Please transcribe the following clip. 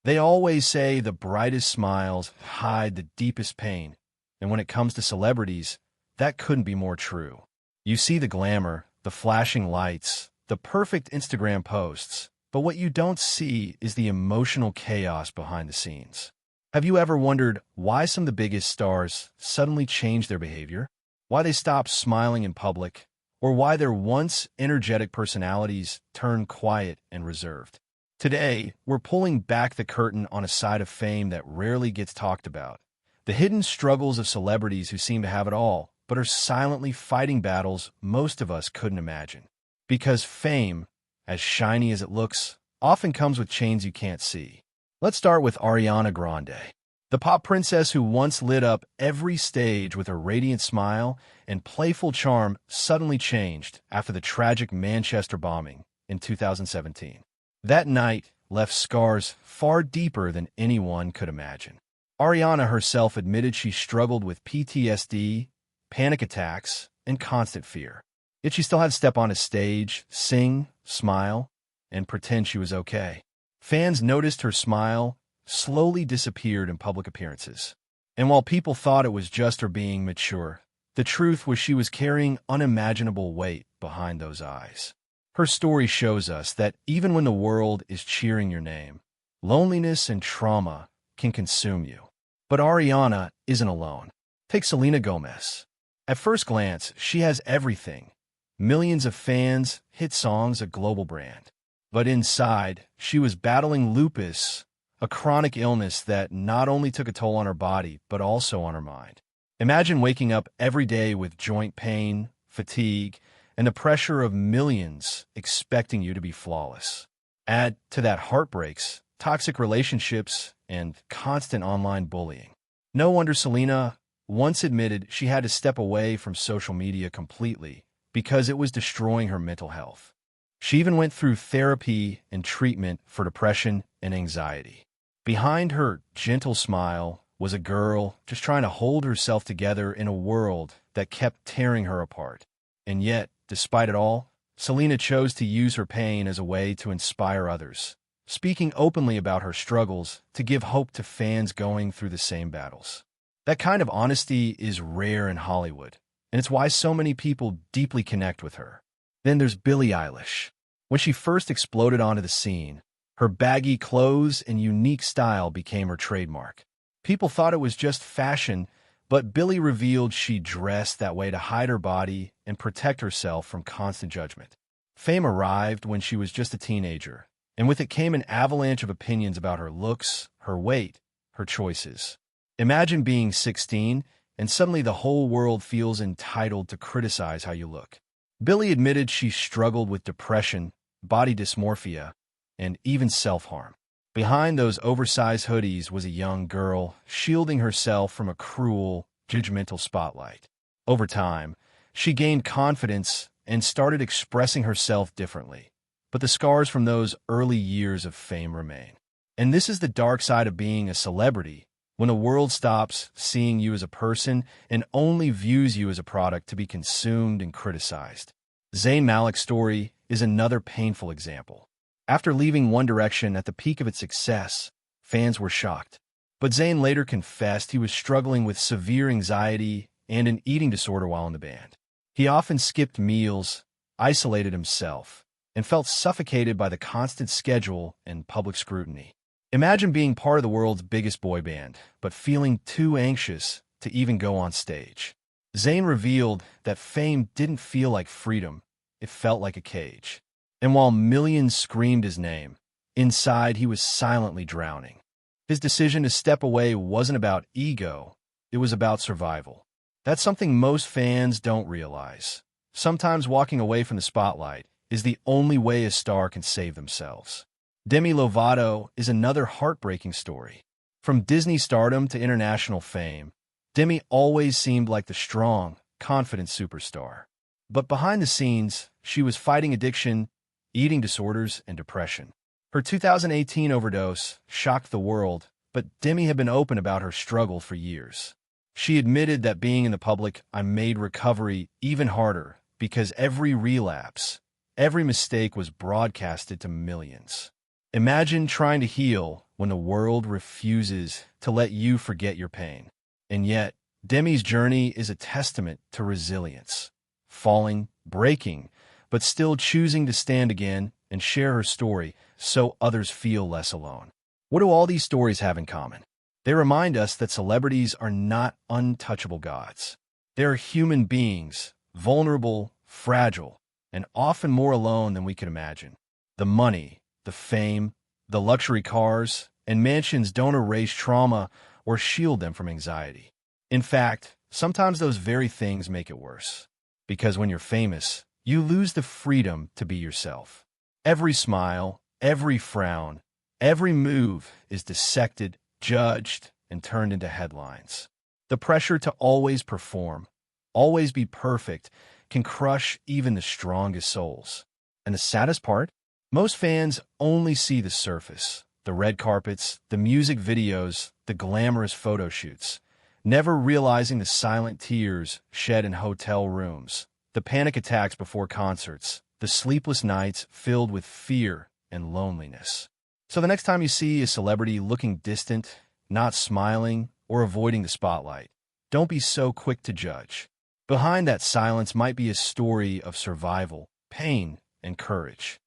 They always say the brightest smiles hide the deepest pain, and when it comes to celebrities, that couldn't be more true. You see the glamour, the flashing lights, the perfect Instagram posts, but what you don't see is the emotional chaos behind the scenes. Have you ever wondered why some of the biggest stars suddenly change their behavior? Why they stop smiling in public? Or why their once energetic personalities turn quiet and reserved? Today, we're pulling back the curtain on a side of fame that rarely gets talked about. The hidden struggles of celebrities who seem to have it all, but are silently fighting battles most of us couldn't imagine. Because fame, as shiny as it looks, often comes with chains you can't see. Let's start with Ariana Grande. The pop princess who once lit up every stage with her radiant smile and playful charm suddenly changed after the tragic Manchester bombing in 2017. That night left scars far deeper than anyone could imagine. Ariana herself admitted she struggled with PTSD, panic attacks, and constant fear. Yet she still had to step on a stage, sing, smile, and pretend she was okay. Fans noticed her smile slowly disappeared in public appearances. And while people thought it was just her being mature, the truth was she was carrying unimaginable weight behind those eyes. Her story shows us that even when the world is cheering your name, loneliness and trauma can consume you. But Ariana isn't alone. Take Selena Gomez. At first glance, she has everything. Millions of fans, hit songs, a global brand. But inside, she was battling lupus, a chronic illness that not only took a toll on her body, but also on her mind. Imagine waking up every day with joint pain, fatigue, and the pressure of millions expecting you to be flawless. Add to that heartbreaks, toxic relationships, and constant online bullying. No wonder Selena once admitted she had to step away from social media completely because it was destroying her mental health. She even went through therapy and treatment for depression and anxiety. Behind her gentle smile was a girl just trying to hold herself together in a world that kept tearing her apart. And yet, despite it all, Selena chose to use her pain as a way to inspire others, speaking openly about her struggles to give hope to fans going through the same battles. That kind of honesty is rare in Hollywood, and it's why so many people deeply connect with her. Then there's Billie Eilish. When she first exploded onto the scene, her baggy clothes and unique style became her trademark. People thought it was just fashion, but Billie revealed she dressed that way to hide her body and protect herself from constant judgment. Fame arrived when she was just a teenager, and with it came an avalanche of opinions about her looks, her weight, her choices. Imagine being 16, and suddenly the whole world feels entitled to criticize how you look. Billie admitted she struggled with depression, body dysmorphia, and even self-harm. Behind those oversized hoodies was a young girl shielding herself from a cruel, judgmental spotlight. Over time, she gained confidence and started expressing herself differently. But the scars from those early years of fame remain. And this is the dark side of being a celebrity, when the world stops seeing you as a person and only views you as a product to be consumed and criticized. Zayn Malik's story is another painful example. After leaving One Direction at the peak of its success, fans were shocked. But Zayn later confessed he was struggling with severe anxiety and an eating disorder while in the band. He often skipped meals, isolated himself, and felt suffocated by the constant schedule and public scrutiny. Imagine being part of the world's biggest boy band, but feeling too anxious to even go on stage. Zayn revealed that fame didn't feel like freedom, it felt like a cage. And while millions screamed his name, inside he was silently drowning. His decision to step away wasn't about ego, it was about survival. That's something most fans don't realize. Sometimes walking away from the spotlight is the only way a star can save themselves. Demi Lovato is another heartbreaking story. From Disney stardom to international fame, Demi always seemed like the strong, confident superstar. But behind the scenes, she was fighting addiction, eating disorders, and depression. Her 2018 overdose shocked the world, but Demi had been open about her struggle for years. She admitted that being in the public made recovery even harder because every relapse, every mistake was broadcasted to millions. Imagine trying to heal when the world refuses to let you forget your pain. And yet, Demi's journey is a testament to resilience. Falling, breaking, but still choosing to stand again and share her story so others feel less alone. What do all these stories have in common? They remind us that celebrities are not untouchable gods. They are human beings, vulnerable, fragile, and often more alone than we could imagine. The money, the fame, the luxury cars, and mansions don't erase trauma or shield them from anxiety. In fact, sometimes those very things make it worse. Because when you're famous, you lose the freedom to be yourself. Every smile, every frown, every move is dissected, judged, and turned into headlines. The pressure to always perform, always be perfect, can crush even the strongest souls. And the saddest part? Most fans only see the surface, the red carpets, the music videos, the glamorous photo shoots, never realizing the silent tears shed in hotel rooms, the panic attacks before concerts, the sleepless nights filled with fear and loneliness. So the next time you see a celebrity looking distant, not smiling, or avoiding the spotlight, don't be so quick to judge. Behind that silence might be a story of survival, pain, and courage.